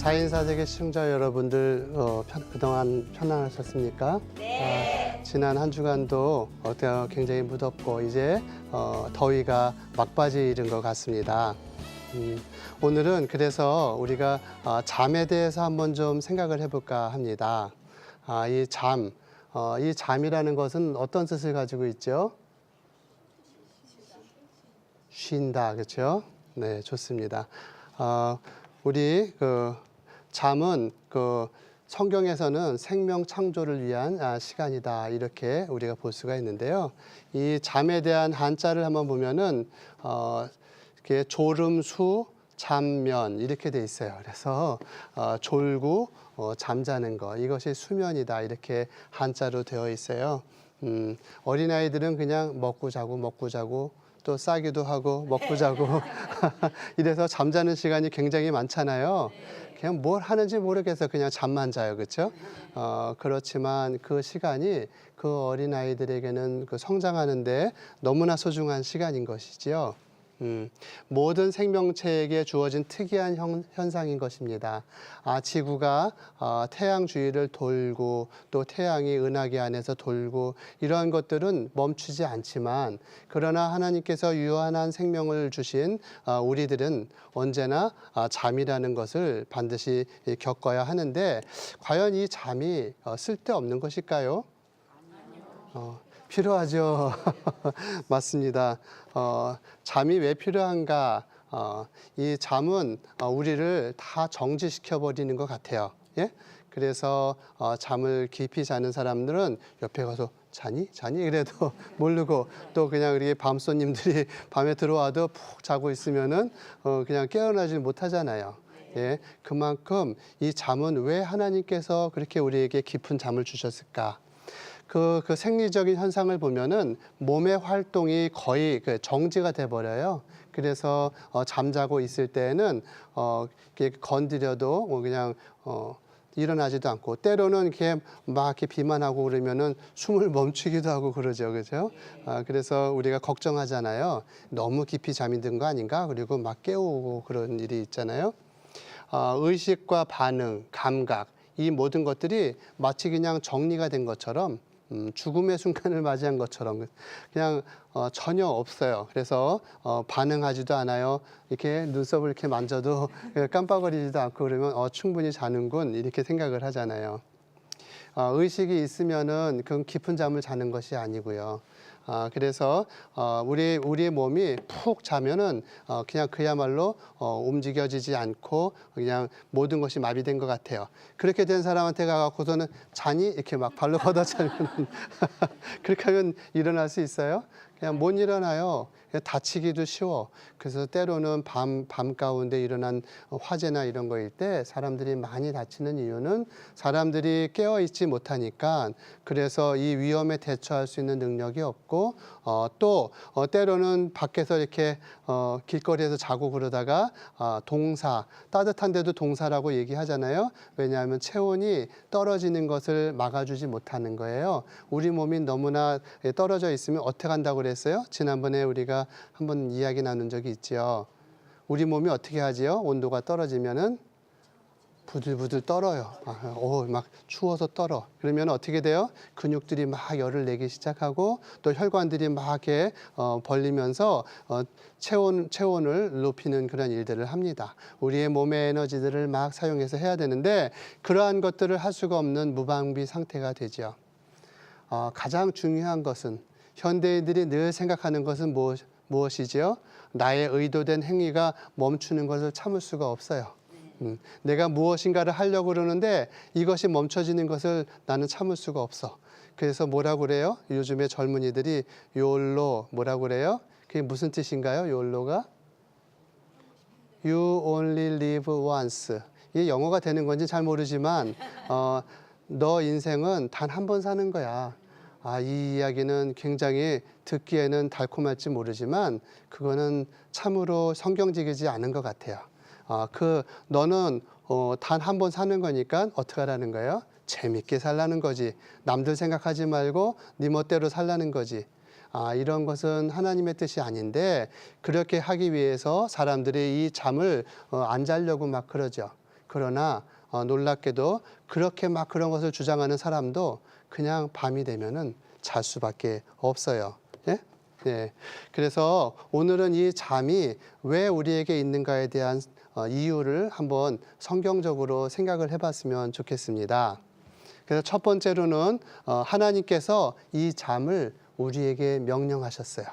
4인4색의 시청자 여러분들 그동안 편안하셨습니까? 네. 지난 한 주간도 굉장히 무덥고 이제 더위가 막바지에 이른 것 같습니다. 오늘은 그래서 우리가 잠에 대해서 한번 좀 생각을 해볼까 합니다. 이 잠이라는 것은 어떤 뜻을 가지고 있죠? 쉰다, 그렇죠? 네, 좋습니다. 우리 잠은 성경에서는 생명 창조를 위한 시간이다 이렇게 우리가 볼 수가 있는데요. 이 잠에 대한 한자를 한번 보면은 이렇게 졸음수 잠면 이렇게 돼 있어요. 그래서 졸고 잠자는 거 이것이 수면이다 이렇게 한자로 되어 있어요. 어린아이들은 그냥 먹고 자고 또 싸기도 하고 먹고 자고 이래서 잠자는 시간이 굉장히 많잖아요. 그냥 뭘 하는지 모르겠어 그냥 잠만 자요, 그렇죠? 그렇지만 그 시간이 그 어린아이들에게는 그 성장하는데 너무나 소중한 시간인 것이지요. 모든 생명체에게 주어진 특이한 현상인 것입니다. 지구가 태양 주위를 돌고 또 태양이 은하계 안에서 돌고 이러한 것들은 멈추지 않지만 그러나 하나님께서 유한한 생명을 주신 우리들은 언제나 잠이라는 것을 반드시 겪어야 하는데 과연 이 잠이 쓸데없는 것일까요? 필요하죠. 맞습니다. 잠이 왜 필요한가? 이 잠은 우리를 다 정지시켜 버리는 것 같아요. 예? 그래서 잠을 깊이 자는 사람들은 옆에 가서 자니? 그래도 모르고 또 그냥 우리 밤손님들이 밤에 들어와도 푹 자고 있으면은 그냥 깨어나지 못하잖아요. 예, 그만큼 이 잠은 왜 하나님께서 그렇게 우리에게 깊은 잠을 주셨을까? 그 생리적인 현상을 보면은 몸의 활동이 거의 정지가 돼 버려요. 그래서 잠자고 있을 때에는 이렇게 건드려도 그냥 일어나지도 않고 때로는 이렇게 막 이렇게 비만하고 그러면은 숨을 멈추기도 하고 그러죠, 그렇죠? 그래서 우리가 걱정하잖아요. 너무 깊이 잠이 든 거 아닌가? 그리고 막 깨우고 그런 일이 있잖아요. 의식과 반응, 감각 이 모든 것들이 마치 그냥 정리가 된 것처럼 죽음의 순간을 맞이한 것처럼 그냥 전혀 없어요. 그래서 반응하지도 않아요. 이렇게 눈썹을 이렇게 만져도 깜빡거리지도 않고 그러면 충분히 자는군 이렇게 생각을 하잖아요. 의식이 있으면은 그 깊은 잠을 자는 것이 아니고요. 그래서 우리의 몸이 푹 자면은 그냥 그야말로 움직여지지 않고 그냥 모든 것이 마비된 것 같아요. 그렇게 된 사람한테 가갖고서는 자니 이렇게 막 발로 걷어차면 그렇게 하면 일어날 수 있어요? 그냥 못 일어나요. 다치기도 쉬워. 그래서 때로는 밤 가운데 일어난 화재나 이런 거일 때 사람들이 많이 다치는 이유는 사람들이 깨어 있지 못하니까 그래서 이 위험에 대처할 수 있는 능력이 없고 또 때로는 밖에서 이렇게 길거리에서 자고 그러다가 따뜻한데도 동사라고 얘기하잖아요. 왜냐하면 체온이 떨어지는 것을 막아주지 못하는 거예요. 우리 몸이 너무나 떨어져 있으면 어떻게 한다고 그랬어요? 지난번에 우리가 한번 이야기 나눈 적이 있죠. 우리 몸이 어떻게 하지요? 온도가 떨어지면은 부들부들 떨어요. 막 추워서 떨어. 그러면 어떻게 돼요? 근육들이 막 열을 내기 시작하고 또 혈관들이 막 이렇게 벌리면서 체온을 높이는 그런 일들을 합니다. 우리의 몸의 에너지들을 막 사용해서 해야 되는데 그러한 것들을 할 수가 없는 무방비 상태가 되죠. 가장 중요한 것은 현대인들이 늘 생각하는 것은 무엇이지요? 나의 의도된 행위가 멈추는 것을 참을 수가 없어요. 내가 무엇인가를 하려고 그러는데 이것이 멈춰지는 것을 나는 참을 수가 없어. 그래서 뭐라고 그래요? 요즘에 젊은이들이 YOLO 뭐라고 그래요? 그게 무슨 뜻인가요? YOLO가? You only live once. 이게 영어가 되는 건지 잘 모르지만 너 인생은 단 한 번 사는 거야. 이 이야기는 굉장히 듣기에는 달콤할지 모르지만 그거는 참으로 성경적이지 않은 것 같아요. 너는 단 한 번 사는 거니까 어떻게 하라는 거예요? 재밌게 살라는 거지. 남들 생각하지 말고 네 멋대로 살라는 거지. 이런 것은 하나님의 뜻이 아닌데 그렇게 하기 위해서 사람들이 이 잠을 안 자려고 막 그러죠. 그러나 놀랍게도 그렇게 막 그런 것을 주장하는 사람도 그냥 밤이 되면은 잘 수밖에 없어요. 예? 네. 그래서 오늘은 이 잠이 왜 우리에게 있는가에 대한 이유를 한번 성경적으로 생각을 해봤으면 좋겠습니다. 그래서 첫 번째로는 하나님께서 이 잠을 우리에게 명령하셨어요.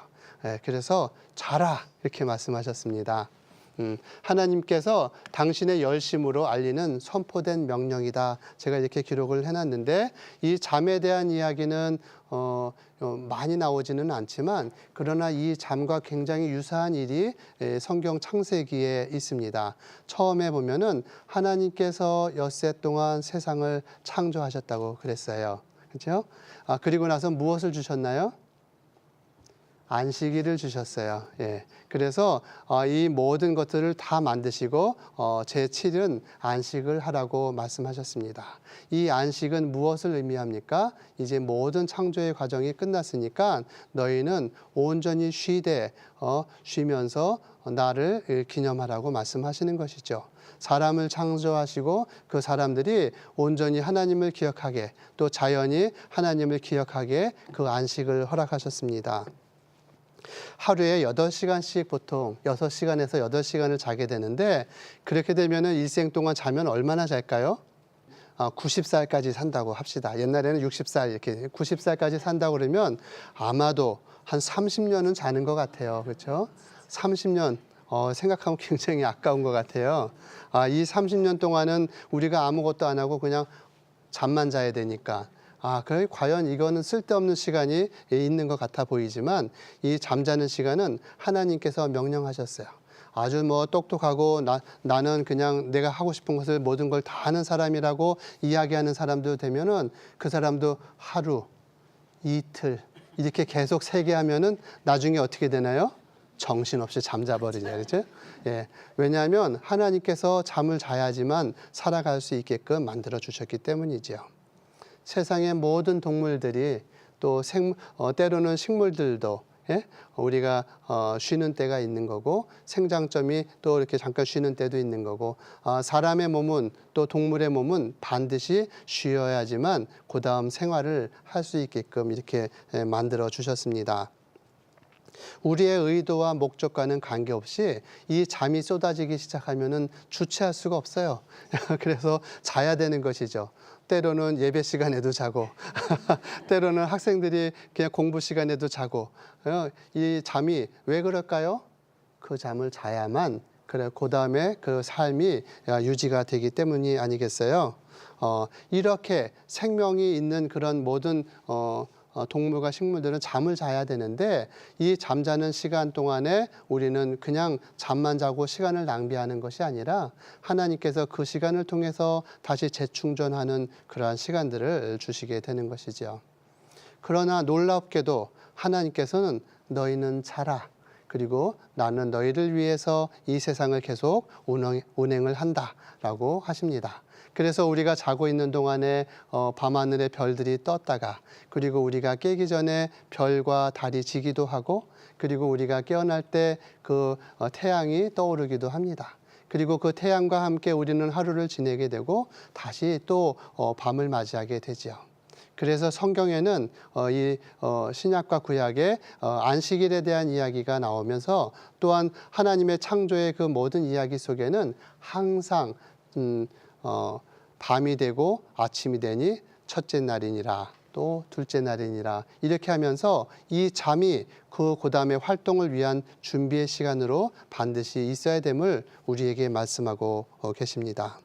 예, 그래서 자라 이렇게 말씀하셨습니다. 하나님께서 당신의 열심으로 알리는 선포된 명령이다. 제가 이렇게 기록을 해놨는데 이 잠에 대한 이야기는 많이 나오지는 않지만 그러나 이 잠과 굉장히 유사한 일이 성경 창세기에 있습니다. 처음에 보면은 하나님께서 엿새 동안 세상을 창조하셨다고 그랬어요. 그렇죠? 그리고 나서 무엇을 주셨나요? 안식일을 주셨어요. 예. 그래서 이 모든 것들을 다 만드시고 제7은 안식을 하라고 말씀하셨습니다. 이 안식은 무엇을 의미합니까? 이제 모든 창조의 과정이 끝났으니까 너희는 온전히 쉬면서 나를 기념하라고 말씀하시는 것이죠. 사람을 창조하시고 그 사람들이 온전히 하나님을 기억하게 또 자연이 하나님을 기억하게 그 안식을 허락하셨습니다. 하루에 8시간씩 보통 6시간에서 8시간을 자게 되는데 그렇게 되면은 일생 동안 자면 얼마나 잘까요? 90살까지 산다고 합시다. 옛날에는 60살 이렇게 90살까지 산다고 그러면 아마도 한 30년은 자는 것 같아요. 그렇죠? 30년 생각하면 굉장히 아까운 것 같아요. 이 30년 동안은 우리가 아무것도 안 하고 그냥 잠만 자야 되니까 그래 과연 이거는 쓸데없는 시간이 있는 것 같아 보이지만 이 잠자는 시간은 하나님께서 명령하셨어요. 아주 똑똑하고 나는 그냥 내가 하고 싶은 것을 모든 걸 다 하는 사람이라고 이야기하는 사람도 되면은 그 사람도 하루, 이틀 이렇게 계속 세게 하면은 나중에 어떻게 되나요? 정신없이 잠자버리냐, 그렇죠? 예. 왜냐하면 하나님께서 잠을 자야지만 살아갈 수 있게끔 만들어 주셨기 때문이죠. 세상의 모든 동물들이 또 때로는 식물들도 우리가 쉬는 때가 있는 거고 생장점이 또 이렇게 잠깐 쉬는 때도 있는 거고 사람의 몸은 또 동물의 몸은 반드시 쉬어야지만 그 다음 생활을 할 수 있게끔 이렇게 만들어 주셨습니다. 우리의 의도와 목적과는 관계없이 이 잠이 쏟아지기 시작하면은 주체할 수가 없어요. 그래서 자야 되는 것이죠. 때로는 예배 시간에도 자고 때로는 학생들이 그냥 공부 시간에도 자고 이 잠이 왜 그럴까요? 그 잠을 자야만 그 다음에 그 삶이 유지가 되기 때문이 아니겠어요? 이렇게 생명이 있는 그런 모든 동물과 식물들은 잠을 자야 되는데 이 잠자는 시간 동안에 우리는 그냥 잠만 자고 시간을 낭비하는 것이 아니라 하나님께서 그 시간을 통해서 다시 재충전하는 그러한 시간들을 주시게 되는 것이죠. 그러나 놀랍게도 하나님께서는 너희는 자라. 그리고 나는 너희를 위해서 이 세상을 계속 운행을 한다라고 하십니다. 그래서 우리가 자고 있는 동안에 밤하늘의 별들이 떴다가 그리고 우리가 깨기 전에 별과 달이 지기도 하고 그리고 우리가 깨어날 때 그 태양이 떠오르기도 합니다. 그리고 그 태양과 함께 우리는 하루를 지내게 되고 다시 또 밤을 맞이하게 되지요. 그래서 성경에는 이 신약과 구약의 안식일에 대한 이야기가 나오면서 또한 하나님의 창조의 그 모든 이야기 속에는 항상 밤이 되고 아침이 되니 첫째 날이니라 또 둘째 날이니라 이렇게 하면서 이 잠이 그 다음에 활동을 위한 준비의 시간으로 반드시 있어야 됨을 우리에게 말씀하고 계십니다.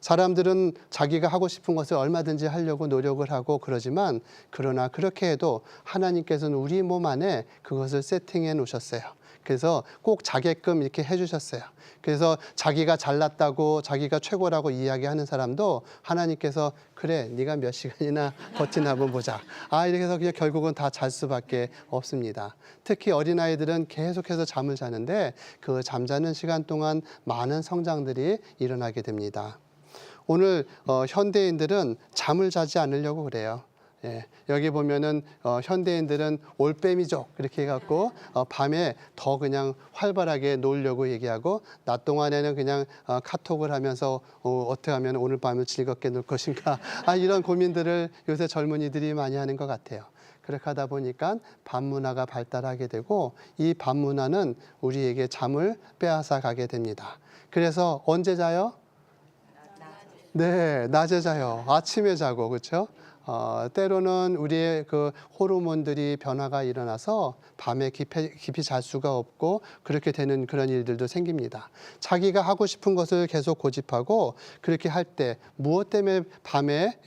사람들은 자기가 하고 싶은 것을 얼마든지 하려고 노력을 하고 그러지만 그러나 그렇게 해도 하나님께서는 우리 몸 안에 그것을 세팅해 놓으셨어요. 그래서 꼭 자게끔 이렇게 해주셨어요. 그래서 자기가 잘났다고 자기가 최고라고 이야기하는 사람도 하나님께서 그래 네가 몇 시간이나 버티나 한번 보자. 이렇게 해서 그냥 결국은 다 잘 수밖에 없습니다. 특히 어린아이들은 계속해서 잠을 자는데 그 잠자는 시간 동안 많은 성장들이 일어나게 됩니다. 오늘 현대인들은 잠을 자지 않으려고 그래요. 예, 여기 보면은 현대인들은 올빼미족 그렇게 해갖고 밤에 더 그냥 활발하게 놀려고 얘기하고 낮 동안에는 그냥 카톡을 하면서 어떻게 하면 오늘 밤을 즐겁게 놀 것인가 이런 고민들을 요새 젊은이들이 많이 하는 것 같아요. 그렇게 하다 보니까 밤 문화가 발달하게 되고 이 밤 문화는 우리에게 잠을 빼앗아 가게 됩니다. 그래서 언제 자요? 네, 낮에 자요. 아침에 자고 그렇죠? 때로는 우리의 그 호르몬들이 변화가 일어나서 밤에 깊이 잘 수가 없고 그렇게 되는 그런 일들도 생깁니다. 자기가 하고 싶은 것을 계속 고집하고 그렇게 할 때 무엇 때문에 밤에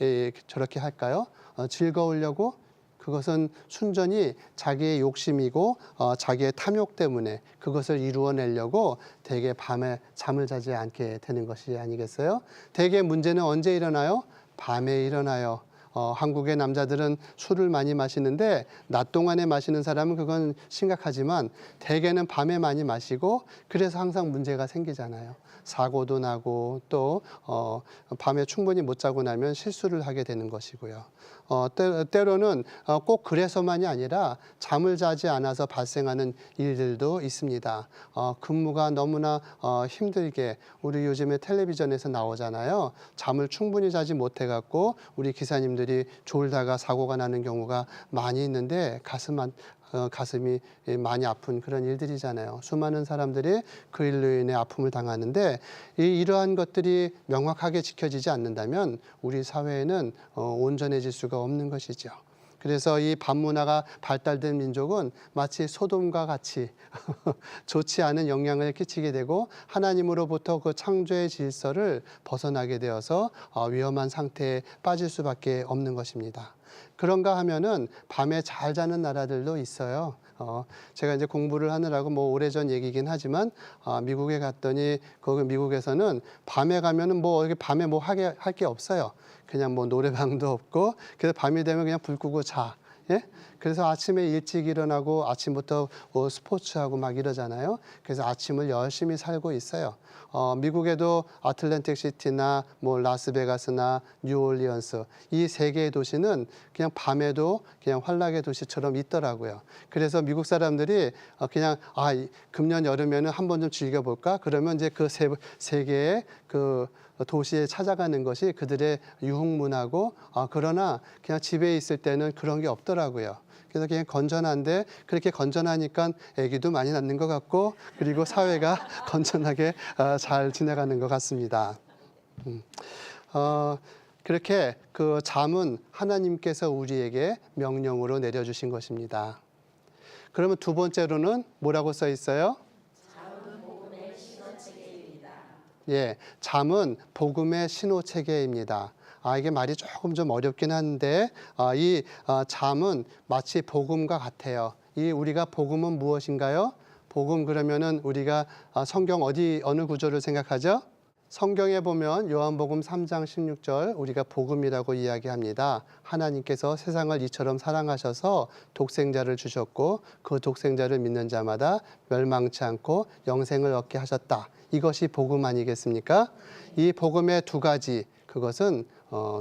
저렇게 할까요? 즐거우려고? 그것은 순전히 자기의 욕심이고 자기의 탐욕 때문에 그것을 이루어내려고 대개 밤에 잠을 자지 않게 되는 것이 아니겠어요? 대개 문제는 언제 일어나요? 밤에 일어나요. 한국의 남자들은 술을 많이 마시는데 낮 동안에 마시는 사람은 그건 심각하지만 대개는 밤에 많이 마시고 그래서 항상 문제가 생기잖아요. 사고도 나고 또 밤에 충분히 못 자고 나면 실수를 하게 되는 것이고요. 때로는 꼭 그래서만이 아니라 잠을 자지 않아서 발생하는 일들도 있습니다. 근무가 너무나 힘들게 우리 요즘에 텔레비전에서 나오잖아요. 잠을 충분히 자지 못해갖고 우리 기사님들이 졸다가 사고가 나는 경우가 많이 있는데 가슴이 많이 아픈 그런 일들이잖아요. 수많은 사람들이 그 일로 인해 아픔을 당하는데 이러한 것들이 명확하게 지켜지지 않는다면 우리 사회에는 온전해질 수가 없는 것이죠. 그래서 이 밤 문화가 발달된 민족은 마치 소돔과 같이 좋지 않은 영향을 끼치게 되고 하나님으로부터 그 창조의 질서를 벗어나게 되어서 위험한 상태에 빠질 수밖에 없는 것입니다. 그런가 하면은 밤에 잘 자는 나라들도 있어요. 제가 이제 공부를 하느라고 뭐 오래전 얘기긴 하지만 미국에 갔더니 거기 미국에서는 밤에 가면은 뭐 이렇게 밤에 뭐 할 게 없어요. 그냥 뭐 노래방도 없고 그래서 밤이 되면 그냥 불 끄고 자. 예? 그래서 아침에 일찍 일어나고 아침부터 스포츠하고 막 이러잖아요. 그래서 아침을 열심히 살고 있어요. 미국에도 아틀랜틱 시티나 뭐 라스베가스나 뉴올리언스 이 세 개의 도시는 그냥 밤에도 그냥 환락의 도시처럼 있더라고요. 그래서 미국 사람들이 그냥 금년 여름에는 한 번 좀 즐겨볼까? 그러면 이제 그 세 개의 그 도시에 찾아가는 것이 그들의 유흥문화고 그러나 그냥 집에 있을 때는 그런 게 없더라고요. 그래서 그냥 건전한데 그렇게 건전하니까 아기도 많이 낳는 것 같고 그리고 사회가 건전하게 잘 지나가는 것 같습니다. 그렇게 그 잠은 하나님께서 우리에게 명령으로 내려주신 것입니다. 그러면 두 번째로는 뭐라고 써 있어요? 예, 잠은 복음의 신호체계입니다. 이게 말이 조금 좀 어렵긴 한데 이 잠은 마치 복음과 같아요. 이 우리가 복음은 무엇인가요? 복음 그러면은 우리가 성경 어느 구절을 생각하죠? 성경에 보면 요한복음 3장 16절 우리가 복음이라고 이야기합니다. 하나님께서 세상을 이처럼 사랑하셔서 독생자를 주셨고 그 독생자를 믿는 자마다 멸망치 않고 영생을 얻게 하셨다. 이것이 복음 아니겠습니까? 이 복음의 두 가지, 그것은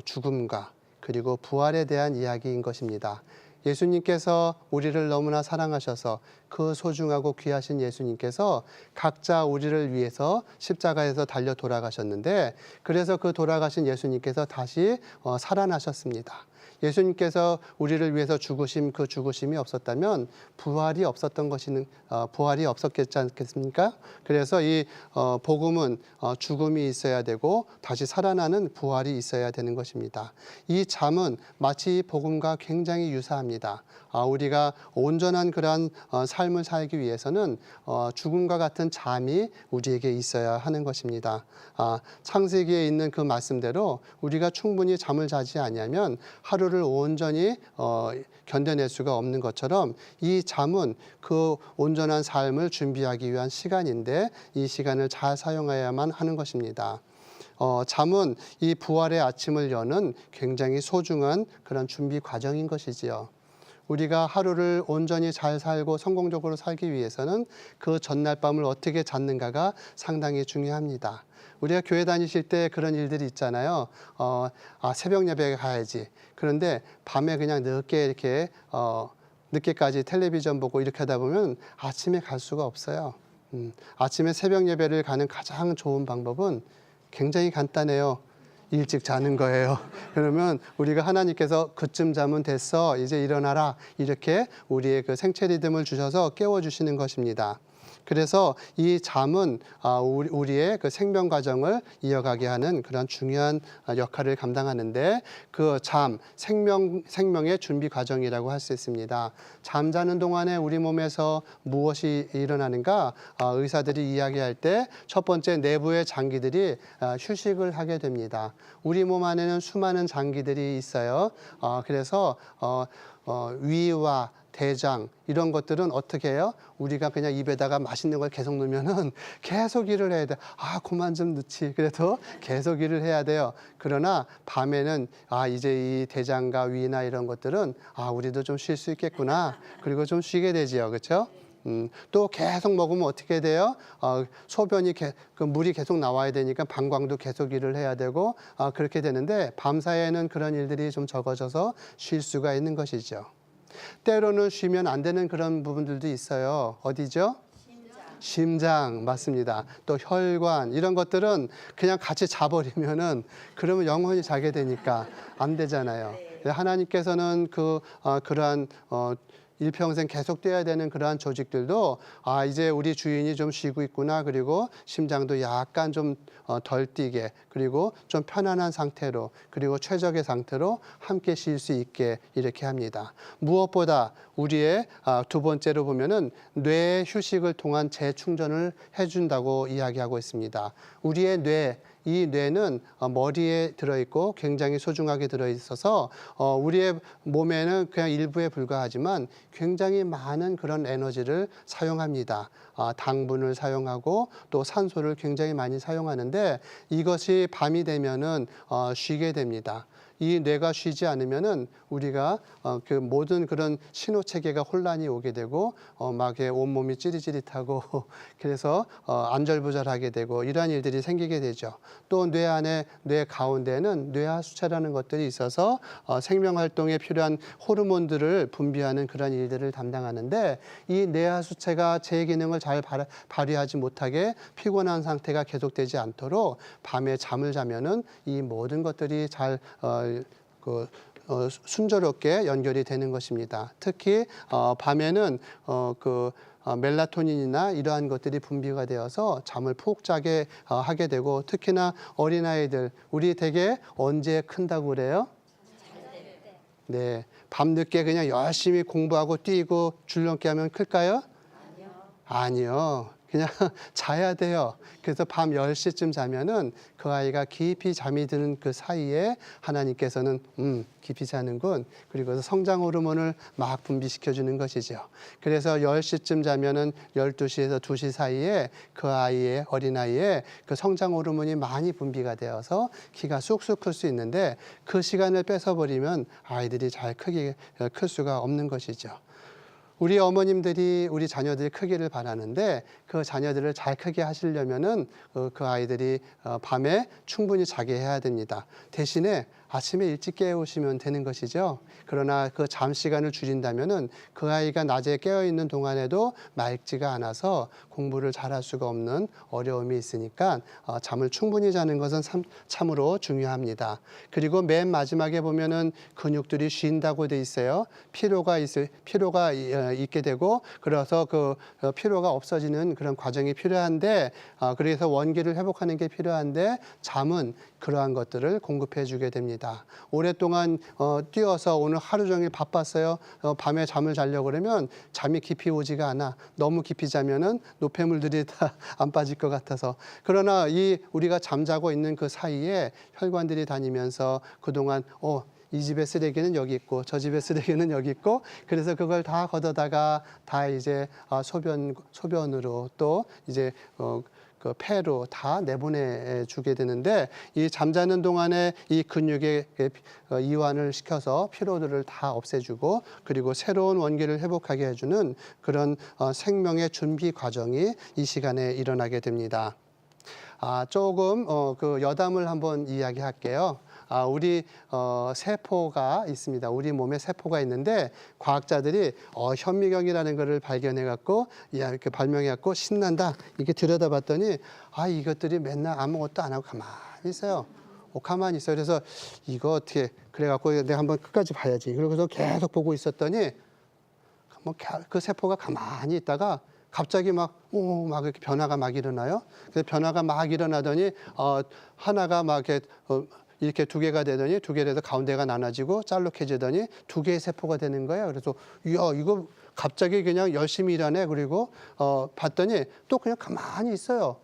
죽음과 그리고 부활에 대한 이야기인 것입니다. 예수님께서 우리를 너무나 사랑하셔서 그 소중하고 귀하신 예수님께서 각자 우리를 위해서 십자가에서 달려 돌아가셨는데 그래서 그 돌아가신 예수님께서 다시 살아나셨습니다. 예수님께서 우리를 위해서 죽으심 그 죽으심이 없었다면 부활이 없었겠지 않겠습니까? 그래서 이 복음은 죽음이 있어야 되고 다시 살아나는 부활이 있어야 되는 것입니다. 이 잠은 마치 복음과 굉장히 유사합니다. 우리가 온전한 그러한 삶을 살기 위해서는 죽음과 같은 잠이 우리에게 있어야 하는 것입니다. 창세기에 있는 그 말씀대로 우리가 충분히 잠을 자지 않으면 하루를 온전히 견뎌낼 수가 없는 것처럼 이 잠은 그 온전한 삶을 준비하기 위한 시간인데 이 시간을 잘 사용해야만 하는 것입니다. 잠은 이 부활의 아침을 여는 굉장히 소중한 그런 준비 과정인 것이지요. 우리가 하루를 온전히 잘 살고 성공적으로 살기 위해서는 그 전날 밤을 어떻게 잤는가가 상당히 중요합니다. 우리가 교회 다니실 때 그런 일들이 있잖아요. 새벽 예배에 가야지. 그런데 밤에 그냥 늦게 이렇게 늦게까지 텔레비전 보고 이렇게 하다 보면 아침에 갈 수가 없어요. 아침에 새벽 예배를 가는 가장 좋은 방법은 굉장히 간단해요. 일찍 자는 거예요. 그러면 우리가 하나님께서 그쯤 자면 됐어, 이제 일어나라, 이렇게 우리의 그 생체 리듬을 주셔서 깨워주시는 것입니다. 그래서 이 잠은 우리의 그 생명 과정을 이어가게 하는 그런 중요한 역할을 감당하는데, 그 잠, 생명의 준비 과정이라고 할 수 있습니다. 잠자는 동안에 우리 몸에서 무엇이 일어나는가? 의사들이 이야기할 때 첫 번째, 내부의 장기들이 휴식을 하게 됩니다. 우리 몸 안에는 수많은 장기들이 있어요. 그래서 위와 대장 이런 것들은 어떻게 해요? 우리가 그냥 입에다가 맛있는 걸 계속 넣으면은 계속 일을 해야 돼. 그만 좀 넣지. 그래도 계속 일을 해야 돼요. 그러나 밤에는 이제 이 대장과 위나 이런 것들은 우리도 좀 쉴 수 있겠구나. 그리고 좀 쉬게 되지요. 그렇죠? 또 계속 먹으면 어떻게 돼요? 소변이 그 물이 계속 나와야 되니까 방광도 계속 일을 해야 되고 그렇게 되는데, 밤사이에는 그런 일들이 좀 적어져서 쉴 수가 있는 것이죠. 때로는 쉬면 안 되는 그런 부분들도 있어요. 어디죠? 심장, 맞습니다. 또 혈관, 이런 것들은 그냥 같이 자버리면은 그러면 영원히 자게 되니까 안 되잖아요. 하나님께서는 그러한 일평생 계속 뛰어야 되는 그러한 조직들도 이제 우리 주인이 좀 쉬고 있구나, 그리고 심장도 약간 좀 덜 뛰게, 그리고 좀 편안한 상태로, 그리고 최적의 상태로 함께 쉴 수 있게 이렇게 합니다. 무엇보다 우리의 두 번째로 보면은 뇌의 휴식을 통한 재충전을 해준다고 이야기하고 있습니다. 우리의 이 뇌는 머리에 들어있고 굉장히 소중하게 들어있어서 우리의 몸에는 그냥 일부에 불과하지만 굉장히 많은 그런 에너지를 사용합니다. 당분을 사용하고 또 산소를 굉장히 많이 사용하는데, 이것이 밤이 되면은 쉬게 됩니다. 이 뇌가 쉬지 않으면은 우리가 그 모든 그런 신호 체계가 혼란이 오게 되고 막 온몸이 찌릿찌릿하고 그래서 안절부절하게 되고 이러한 일들이 생기게 되죠. 또 뇌 가운데는 뇌하수체라는 것들이 있어서 생명 활동에 필요한 호르몬들을 분비하는 그런 일들을 담당하는데, 이 뇌하수체가 제 기능을 잘 발휘하지 못하게 피곤한 상태가 계속되지 않도록 밤에 잠을 자면은 이 모든 것들이 잘 순조롭게 연결이 되는 것입니다. 특히 밤에는 멜라토닌이나 이러한 것들이 분비가 되어서 잠을 푹 자게 하게 되고, 특히나 어린아이들, 우리 되게 언제 큰다고 그래요? 네, 밤늦게 그냥 열심히 공부하고 뛰고 줄넘기 하면 클까요? 아니요. 그냥 자야 돼요. 그래서 밤 10시쯤 자면은 그 아이가 깊이 잠이 드는 그 사이에 하나님께서는 깊이 자는군, 그리고 성장 호르몬을 막 분비시켜 주는 것이죠. 그래서 10시쯤 자면은 12시에서 2시 사이에 그 어린아이의 그 성장 호르몬이 많이 분비가 되어서 키가 쑥쑥 클 수 있는데, 그 시간을 뺏어버리면 아이들이 잘 클 수가 없는 것이죠. 우리 어머님들이 우리 자녀들이 크기를 바라는데, 그 자녀들을 잘 크게 하시려면은 그 아이들이 밤에 충분히 자게 해야 됩니다. 대신에 아침에 일찍 깨우시면 되는 것이죠. 그러나 그 잠 시간을 줄인다면은 그 아이가 낮에 깨어 있는 동안에도 맑지가 않아서 공부를 잘할 수가 없는 어려움이 있으니까 잠을 충분히 자는 것은 참으로 중요합니다. 그리고 맨 마지막에 보면은 근육들이 쉰다고 돼 있어요. 피로가 있게 되고, 그래서 그 피로가 없어지는 그런 과정이 필요한데, 그래서 원기를 회복하는 게 필요한데, 잠은 그러한 것들을 공급해 주게 됩니다. 오랫동안 뛰어서 오늘 하루 종일 바빴어요. 밤에 잠을 자려고 그러면 잠이 깊이 오지가 않아. 너무 깊이 자면은 노폐물들이 다 안 빠질 것 같아서. 그러나 우리가 잠자고 있는 그 사이에 혈관들이 다니면서 그동안 이 집의 쓰레기는 여기 있고 저 집의 쓰레기는 여기 있고, 그래서 그걸 다 걷어다가 다 이제 소변으로 또 이제 그 폐로 다 내보내 주게 되는데 이 잠자는 동안에 이 근육에 이완을 시켜서 피로들을 다 없애주고 그리고 새로운 원기를 회복하게 해주는 그런 생명의 준비 과정이 이 시간에 일어나게 됩니다. 조금 그 여담을 한번 이야기할게요. 우리 세포가 있습니다. 우리 몸에 세포가 있는데 과학자들이 현미경이라는 것을 발견해 갖고 이렇게 발명해 갖고 신난다 이렇게 들여다봤더니 이것들이 맨날 아무것도 안 하고 가만히 있어요. 가만히 있어요. 그래서 이거 어떻게 그래 갖고 내가 한번 끝까지 봐야지. 그러고서 계속 보고 있었더니 그 세포가 가만히 있다가 갑자기 막 이렇게 변화가 막 일어나요. 그래서 변화가 막 일어나더니 하나가 막 이렇게 두 개가 되더니 두 개에서 가운데가 나눠지고 짤록해지더니 두 개의 세포가 되는 거예요. 그래서 이거 갑자기 그냥 열심히 일하네. 그리고 봤더니 또 그냥 가만히 있어요.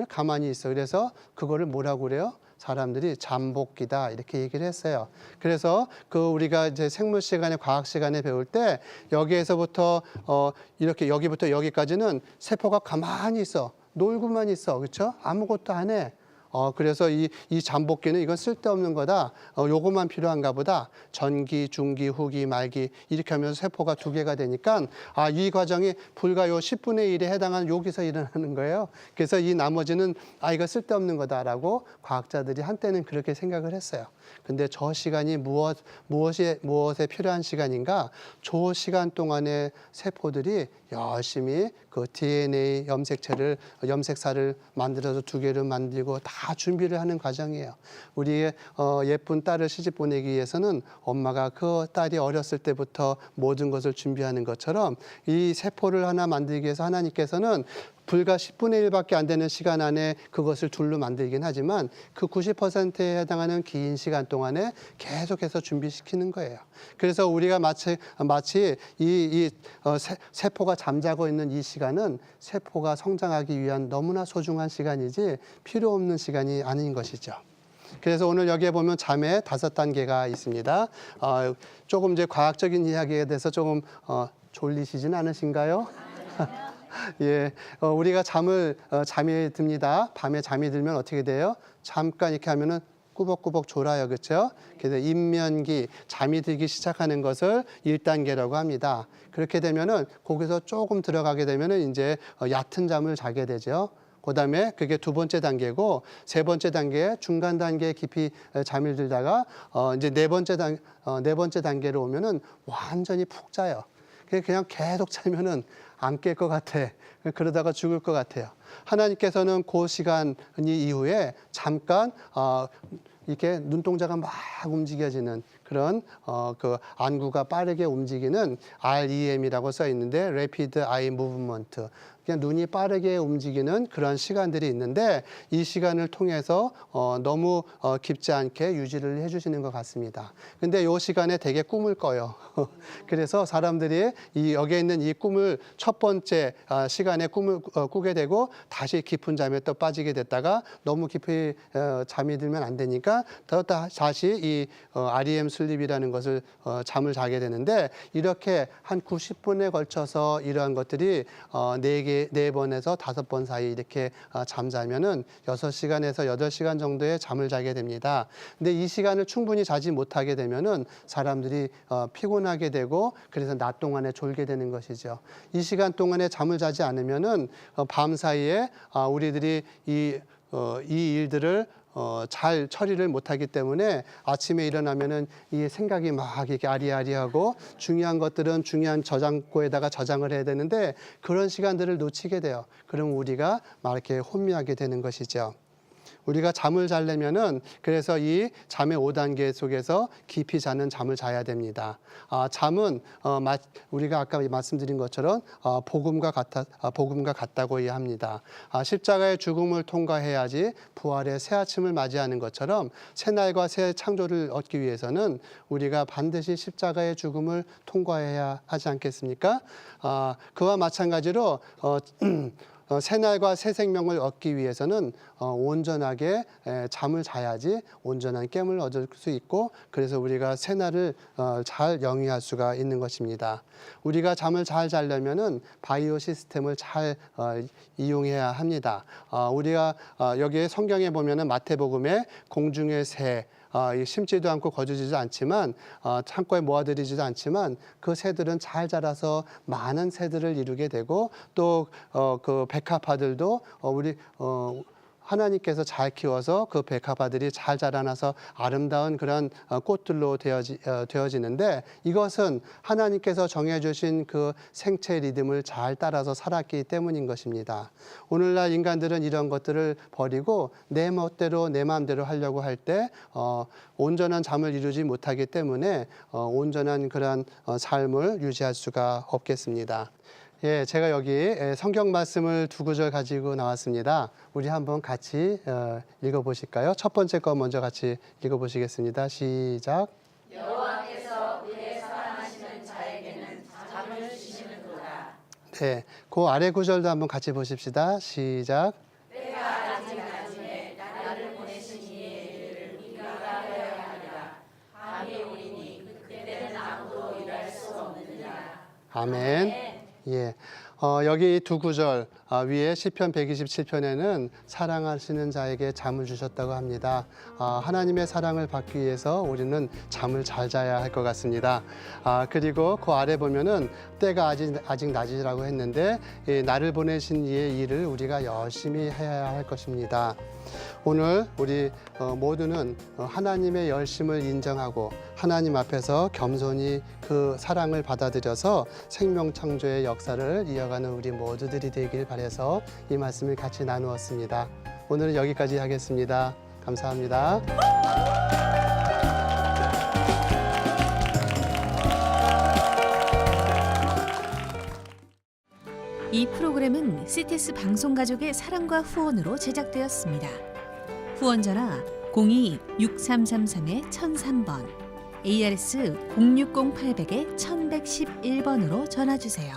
가만히 있어. 그래서 그거를 뭐라고 그래요? 사람들이 잠복기다 이렇게 얘기를 했어요. 그래서 우리가 이제 생물 시간에 과학 시간에 배울 때 여기에서부터 이렇게 여기부터 여기까지는 세포가 가만히 있어. 놀고만 있어. 그렇죠? 아무것도 안 해. 그래서 이 잠복기는 이건 쓸데없는 거다. 요것만 필요한가 보다. 전기, 중기, 후기, 말기 이렇게 하면서 세포가 두 개가 되니까 이 과정이 불과 요 10분의 1에 해당하는 여기서 일어나는 거예요. 그래서 이 나머지는 이거 쓸데없는 거다라고 과학자들이 한때는 그렇게 생각을 했어요. 근데 저 시간이 무엇에 필요한 시간인가? 저 시간 동안에 세포들이 열심히 그 DNA 염색사를 만들어서 두 개를 만들고 다 준비를 하는 과정이에요. 우리의 예쁜 딸을 시집 보내기 위해서는 엄마가 그 딸이 어렸을 때부터 모든 것을 준비하는 것처럼 이 세포를 하나 만들기 위해서 하나님께서는 불과 10분의 1밖에 안 되는 시간 안에 그것을 둘로 만들긴 하지만 그 90%에 해당하는 긴 시간 동안에 계속해서 준비시키는 거예요. 그래서 우리가 마치 세포가 잠자고 있는 이 시간은 세포가 성장하기 위한 너무나 소중한 시간이지 필요 없는 시간이 아닌 것이죠. 그래서 오늘 여기에 보면 잠의 5단계가 있습니다. 조금 이제 과학적인 이야기에 대해서 조금 졸리시진 않으신가요? 예, 우리가 잠이 듭니다. 밤에 잠이 들면 어떻게 돼요? 잠깐 이렇게 하면은 꾸벅꾸벅 졸아요. 그렇죠? 그래서 인면기, 잠이 들기 시작하는 것을 1단계라고 합니다. 그렇게 되면은 거기서 조금 들어가게 되면은 이제 얕은 잠을 자게 되죠. 그다음에 그게 두 번째 단계고 세 번째 단계 중간 단계에 깊이 잠이 들다가 이제 네 번째 단계로 오면은 완전히 푹 자요. 그냥 계속 자면은 안 깰 것 같아. 그러다가 죽을 것 같아요. 하나님께서는 그 시간 이후에 잠깐 이렇게 눈동자가 막 움직여지는 그런 그 안구가 빠르게 움직이는 REM이라고 써 있는데 Rapid Eye Movement. 그냥 눈이 빠르게 움직이는 그런 시간들이 있는데 이 시간을 통해서 너무 깊지 않게 유지를 해주시는 것 같습니다. 근데 이 시간에 되게 꿈을 꿔요. 그래서 사람들이 여기에 있는 이 꿈을 첫 번째 시간에 꿈을 꾸게 되고 다시 깊은 잠에 또 빠지게 됐다가 너무 깊이 잠이 들면 안 되니까 다시 이 REM 슬립이라는 것을 잠을 자게 되는데 이렇게 한 90분에 걸쳐서 이러한 것들이 네 번에서 5번 사이 이렇게 잠자면은 6시간에서 8시간 정도의 잠을 자게 됩니다. 근데 이 시간을 충분히 자지 못하게 되면은 사람들이 피곤하게 되고 그래서 낮 동안에 졸게 되는 것이죠. 이 시간 동안에 잠을 자지 않으면은 밤 사이에 우리들이 이 일들을 잘 처리를 못하기 때문에 아침에 일어나면은 이 생각이 막 이렇게 아리아리하고 중요한 것들은 중요한 저장고에다가 저장을 해야 되는데 그런 시간들을 놓치게 돼요. 그럼 우리가 막 이렇게 혼미하게 되는 것이죠. 우리가 잠을 자려면은 그래서 이 잠의 5단계 속에서 깊이 자는 잠을 자야 됩니다. 잠은 우리가 아까 말씀드린 것처럼 복음과 같다고 이해합니다. 십자가의 죽음을 통과해야지 부활의 새 아침을 맞이하는 것처럼 새 날과 새 창조를 얻기 위해서는 우리가 반드시 십자가의 죽음을 통과해야 하지 않겠습니까? 그와 마찬가지로 새날과 새 생명을 얻기 위해서는 온전하게 잠을 자야지 온전한 깨움을 얻을 수 있고, 그래서 우리가 새날을 잘 영위할 수가 있는 것입니다. 우리가 잠을 잘 자려면은 바이오 시스템을 잘 이용해야 합니다. 우리가 여기에 성경에 보면은 마태복음에 공중의 새, 심지도 않고 거두지도 않지만 창고에 모아들이지도 않지만 그 새들은 잘 자라서 많은 새들을 이루게 되고, 또 그 백합화들도 우리 하나님께서 잘 키워서 그 백합화들이 잘 자라나서 아름다운 그런 꽃들로 되어지는데, 이것은 하나님께서 정해주신 그 생체 리듬을 잘 따라서 살았기 때문인 것입니다. 오늘날 인간들은 이런 것들을 버리고 내 멋대로 내 마음대로 하려고 할 때 온전한 잠을 이루지 못하기 때문에 온전한 그런 삶을 유지할 수가 없겠습니다. 예, 제가 여기 성경 말씀을 두 구절 가지고 나왔습니다. 우리 한번 같이 읽어보실까요? 첫 번째 거 먼저 같이 읽어보시겠습니다. 시작. 여호와께서 그의 사랑하시는 자에게는 잠을 주시는도다. 네, 그 아래 구절도 한번 같이 보십시다. 시작. 때가 아직 낮음에 나를 보내신 이의 일을 우리가 하여야 하리라. 밤이 오리니 그때는 아무도 일할 수 없느니라. 아멘. 예, 여기 두 구절 위에 시편 127편에는 사랑하시는 자에게 잠을 주셨다고 합니다. 하나님의 사랑을 받기 위해서 우리는 잠을 잘 자야 할 것 같습니다. 그리고 그 아래 보면은 때가 아직 낮이라고 했는데 나를 보내신 이의 일을 우리가 열심히 해야 할 것입니다. 오늘 우리 모두는 하나님의 열심을 인정하고 하나님 앞에서 겸손히 그 사랑을 받아들여서 생명 창조의 역사를 이어가는 우리 모두들이 되길 바라서 이 말씀을 같이 나누었습니다. 오늘은 여기까지 하겠습니다. 감사합니다. 이 프로그램은 CTS 방송가족의 사랑과 후원으로 제작되었습니다. 후원 전화 02-6333-1003번, ARS 060-800-1111번으로 전화 주세요.